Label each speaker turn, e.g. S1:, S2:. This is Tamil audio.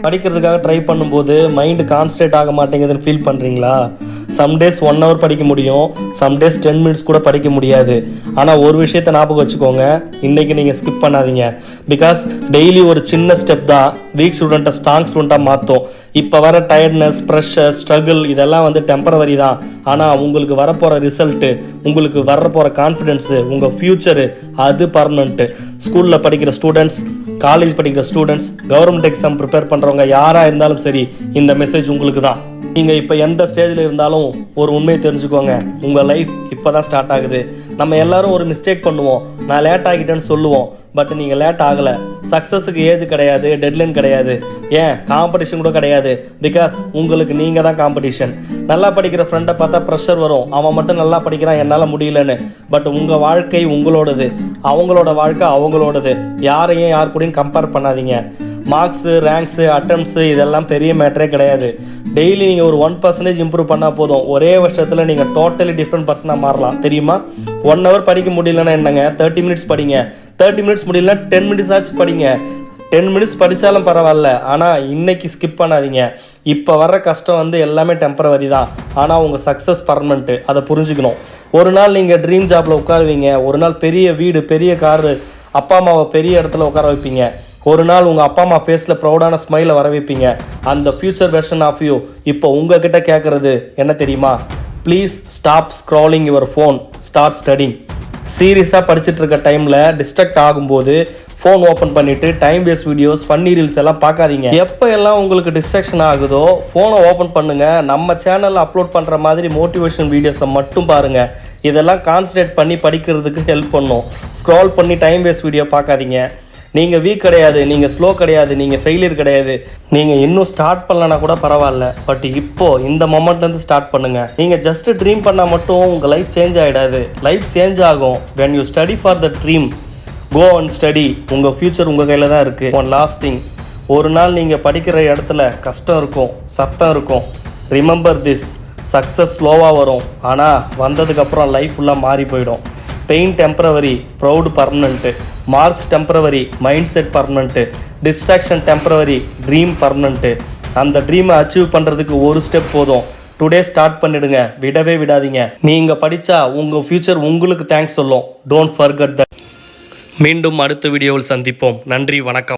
S1: படிக்கிறதுக்காக ட்ரை பண்ணும்போது மைண்டு கான்சன்ட்ரேட் ஆக மாட்டேங்குதுன்னு ஃபீல் பண்ணுறீங்களா? சம் டேஸ் 1 hour படிக்க முடியும், சம் டேஸ் 10 minutes கூட படிக்க முடியாது. ஆனால் ஒரு விஷயத்தை ஞாபகம் வச்சுக்கோங்க, இன்றைக்கி நீங்கள் ஸ்கிப் பண்ணாதீங்க. பிகாஸ் டெய்லி ஒரு சின்ன ஸ்டெப் தான் வீக் ஸ்டூடெண்ட்டை ஸ்ட்ராங் ஸ்டூடெண்ட்டாக மாற்றும். இப்போ வர டயர்ட்னஸ், ப்ரெஷர், ஸ்ட்ரகிள் இதெல்லாம் டெம்பரவரி தான். ஆனால் உங்களுக்கு வரப்போகிற ரிசல்ட்டு, உங்களுக்கு வரப்போகிற கான்ஃபிடென்ஸு, உங்கள் ஃப்யூச்சரு அது பர்மனெண்ட்டு. ஸ்கூலில் படிக்கிற ஸ்டூடெண்ட்ஸ், காலேஜ் படிக்கிற ஸ்டூடெண்ட்ஸ், கவர்மெண்ட் எக்ஸாம் ப்ரிப்பேர் பண்ணுறவங்க யாராக இருந்தாலும் சரி, இந்த மெசேஜ் உங்களுக்கு தான். நீங்கள் இப்போ எந்த ஸ்டேஜில் இருந்தாலும் ஒரு உண்மையை தெரிஞ்சுக்கோங்க, உங்கள் லைஃப் இப்போ தான் ஸ்டார்ட் ஆகுது. நம்ம எல்லாரும் ஒரு மிஸ்டேக் பண்ணுவோம், நான் லேட் ஆகிட்டேன்னு சொல்லுவோம். பட் நீங்கள் லேட் ஆகலை. சக்ஸஸுக்கு ஏஜ் கிடையாது, டெட்லைன் கிடையாது, ஏன் காம்படிஷன் கூட கிடையாது. பிகாஸ் உங்களுக்கு நீங்கள் தான் காம்படிஷன். நல்லா படிக்கிற ஃப்ரெண்டை பார்த்தா ப்ரெஷர் வரும், அவன் மட்டும் நல்லா படிக்கிறான் என்னால் முடியலன்னு. பட் உங்கள் வாழ்க்கை உங்களோடது, அவங்களோட வாழ்க்கை அவங்களோடது. யாரையும் யார் கூடயும் கம்பேர் பண்ணாதீங்க. மார்க்ஸு, ரேங்க்ஸு, அட்டம்ப்ஸு இதெல்லாம் பெரிய மேட்டரே கிடையாது. டெய்லி நீங்கள் ஒரு 1% இம்ப்ரூவ் பண்ணால் போதும், ஒரே வருஷத்தில் நீங்கள் டோட்டலி டிஃப்ரெண்ட் பர்சனாக மாறலாம். தெரியுமா? 1 hour படிக்க முடியலன்னா என்னங்க, 30 minutes படிங்க. 30 minutes முடியலன்னா 10 minutes ஆச்சு படிங்க. 10 minutes படித்தாலும் பரவாயில்ல, ஆனால் இன்னைக்கு ஸ்கிப் பண்ணாதீங்க. இப்போ வர்ற கஷ்டம் எல்லாமே டெம்பரவரி தான். ஆனால் உங்கள் சக்ஸஸ் பர்மனெண்ட்டு, அதை புரிஞ்சுக்கணும். ஒரு நாள் நீங்கள் ட்ரீம் ஜாபில் உட்காருவீங்க, ஒரு நாள் பெரிய வீடு, பெரிய காரு, அப்பா அம்மாவை பெரிய இடத்துல உட்கார வைப்பீங்க. ஒரு நாள் உங்கள் அப்பா அம்மா ஃபேஸில் ப்ரௌடான ஸ்மைலை வர வைப்பீங்க. அந்த ஃப்யூச்சர் வெர்ஷன் ஆஃப் யூ இப்போ உங்ககிட்ட கேட்குறது என்ன தெரியுமா? Please stop scrolling your phone, start studying. சீரியஸாக படிச்சுட்டு இருக்க டைமில் டிஸ்ட்ராக்ட் ஆகும்போது ஃபோன் ஓப்பன் பண்ணிவிட்டு time waste videos, funny reels எல்லாம் பார்க்காதீங்க. எப்போ எல்லாம் உங்களுக்கு டிஸ்ட்ராக்ஷன் ஆகுதோ ஃபோனை ஓப்பன் பண்ணுங்கள். நம்ம சேனலில் அப்லோட் பண்ணுற மாதிரி மோட்டிவேஷன் வீடியோஸை மட்டும் பாருங்கள். இதெல்லாம் கான்சன்ட்ரேட் பண்ணி படிக்கிறதுக்கு ஹெல்ப் பண்ணும். ஸ்க்ரால் பண்ணி டைம் வேஸ்ட் வீடியோ பார்க்காதீங்க. நீங்கள் வீக் கிடையாது, நீங்கள் ஸ்லோ கிடையாது, நீங்கள் ஃபெயிலியர் கிடையாது. நீங்கள் இன்னும் ஸ்டார்ட் பண்ணலன்னா கூட பரவாயில்ல, பட் இப்போது இந்த மொமெண்ட்லேருந்து ஸ்டார்ட் பண்ணுங்கள். நீங்கள் ஜஸ்ட்டு ட்ரீம் பண்ணால் மட்டும் உங்கள் லைஃப் சேஞ்ச் ஆகிடாது. லைஃப் சேஞ்ச் ஆகும் when you study for the dream. go and study. உங்கள் ஃப்யூச்சர் உங்கள் கையில் தான் இருக்குது. ஒன் லாஸ்ட் திங், ஒரு நாள் நீங்கள் படிக்கிற இடத்துல கஷ்டம் இருக்கும், சத்தம் இருக்கும். ரிமெம்பர் திஸ், சக்ஸஸ் ஸ்லோவாக வரும், ஆனால் வந்ததுக்கப்புறம் லைஃப் ஃபுல்லாக மாறி போயிடும். Pain temporary, proud permanent. Marks temporary, mind set permanent. Distraction temporary, dream permanent. அந்த ட்ரீமை அச்சீவ் பண்ணுறதுக்கு ஒரு ஸ்டெப் போதும். டுடே ஸ்டார்ட் பண்ணிடுங்க, விடவே விடாதீங்க. நீங்கள் படித்தா உங்கள் ஃப்யூச்சர் உங்களுக்கு தேங்க்ஸ் சொல்லும். Don't forget that. மீண்டும் அடுத்த வீடியோவில் சந்திப்போம். நன்றி, வணக்கம்.